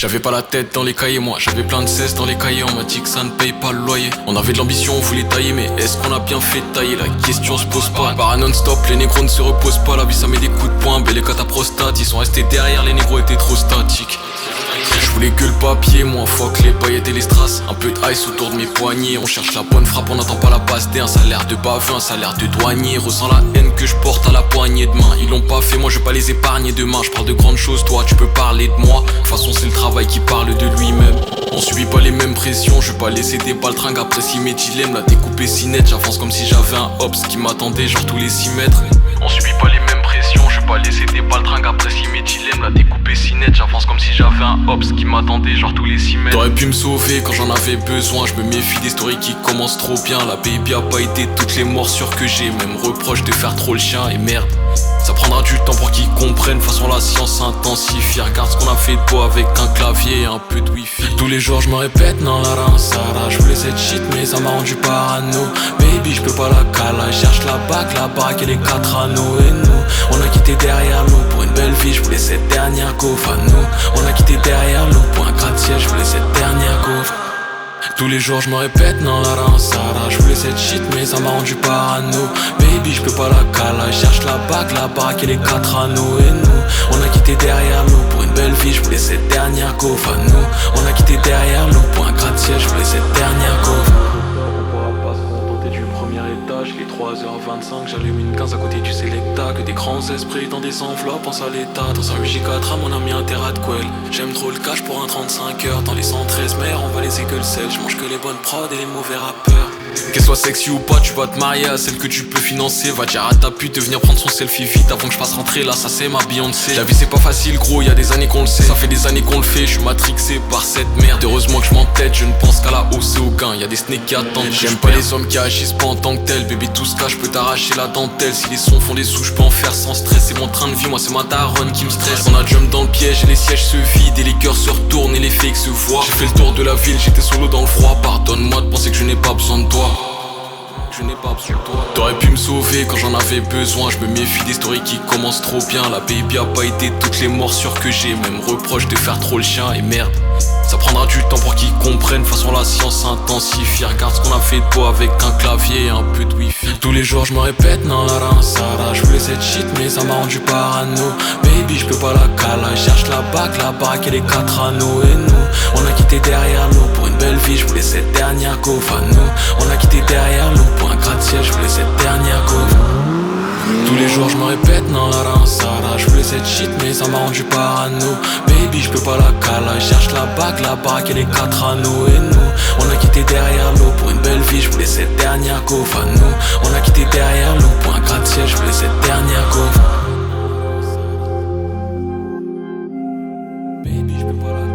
J'avais pas la tête dans les cahiers, moi j'avais plein de cesse dans les cahiers. On m'a dit que ça ne paye pas le loyer. On avait de l'ambition, on voulait tailler, mais est-ce qu'on a bien fait tailler? La question se pose pas. Para non-stop, les négros ne se reposent pas. La vie ça met des coups de poing, belle et ta prostate. Ils sont restés derrière, les négros étaient trop statiques. Je voulais que le papier, moi fuck les paillettes et les strass. Un peu de ice autour de mes poignets. On cherche la bonne frappe, on n'attend pas la passe D. Un salaire de baveux, un salaire de douanier. Ressens la haine que je porte à la poignée de main. Ils l'ont pas fait, moi je vais pas les épargner demain. Je parle de grandes choses, toi tu peux parler de moi. De toute façon c'est le travail qui parle de lui-même. On subit pas les mêmes pressions, je vais pas laisser des baltringues apprécier mes dilemmes. La découpe est si nette, j'avance comme si j'avais un hops qui m'attendait genre tous les 6 mètres. On subit pas les mêmes pressions, je vais pas laisser des baltringues apprécier mes dilemmes. La découpe est si nette, j'avance comme si j'avais un hops qui m'attendait genre tous les 6 mètres. T'aurais pu me sauver quand j'en avais besoin, je me méfie des stories qui commencent trop bien. La baby a pas été toutes les morsures que j'ai, même reproche de faire trop le chien et merde. Ça prendra du temps pour qu'ils comprennent, de toute façon la science s'intensifie. Regarde ce qu'on a fait de beau avec un clavier et un peu de wifi. Tous les jours je me répète, non la rinsara. Je voulais cette shit mais ça m'a rendu parano. Baby je peux pas la cala, je cherche la baraque et les 4 anneaux. Et nous, on a quitté derrière nous pour une belle vie. Je voulais cette dernière gaufre à nous. On a quitté derrière nous pour un gratte-ciel. Je voulais cette dernière gaufre. Tous les jours je me répète, non la rinsara. Je voulais cette shit mais ça m'a rendu parano. Baby je peux pas la cala, je cherche la baraque et les 4 anneaux. Et nous, on a quitté derrière nous pour une belle vie. Je voulais cette dernière gaufre à nous. On a quitté derrière nous pour un gratte-ciel. Je voulais cette dernière gaufre. On pourra pas se contenter du premier étage. Il est 3h25, j'allume une 15 à côté du Selecta. Que des grands esprits dans des enveloppes, pense à l'état. Dans un 8G4 à mon ami un terra de quel. J'aime trop le cash pour un 35 heures. Dans les 113 mers, on va laisser que le sel. Je mange que les bonnes prods et les mauvais rappeurs. Qu'elle soit sexy ou pas, tu vas te marier à celle que tu peux financer. Va dire à ta pute de venir prendre son selfie vite avant que je passe rentrer. Là ça c'est ma Beyoncé. La vie c'est pas facile gros, y'a des années qu'on le sait. Ça fait des années qu'on le fait, je suis matrixé par cette merde. Heureusement que je m'entête, je ne pense qu'à la hausse et au gain. Y'a des snakes qui attendent. J'aime pas les hommes qui agissent pas en tant que tel. Bébé tout ce cas, je peux t'arracher la dentelle. Si les sons font des sous, je peux en faire sans stress. C'est mon train de vie, moi c'est ma daronne qui me stresse. On a jump dans le piège et les sièges se vident. Et les cœurs se retournent et les fakes se voient. J'ai fait le tour de la ville, j'étais solo dans le froid. Pardonne-moi de penser que je n'ai pas besoin de toi. Je n'ai pas besoin de toi. T'aurais pu me sauver quand j'en avais besoin. Je me méfie des stories qui commencent trop bien. La baby a pas été toutes les morsures que j'ai. Même reproche de faire trop le chien et merde. Ça prendra du temps pour qu'ils comprennent. De toute façon la science s'intensifie. Regarde ce qu'on a fait de beau avec un clavier et un peu de wifi. Tous les jours je me répète, non la rinsara. Je voulais cette shit mais ça m'a rendu parano. Baby je peux pas la cala, je cherche la baraque et les 4 anneaux. Et nous, on a quitté derrière nous pour une belle vie. Je voulais cette dernière gaufre à nous. On a quitté derrière nous pour un gratte-ciel. Je voulais cette dernière gaufre. Tous les jours je me répète, non la rinsara. Je voulais cette shit mais ça m'a rendu parano. Baby je peux pas la cala, je cherche la baraque et les 4 anneaux. Et nous, on a quitté derrière nous pour une belle vie. Je voulais cette dernière gaufre à nous. On a quitté derrière nous pour un gratte-ciel. Je voulais cette dernière gaufre. Baby je peux pas la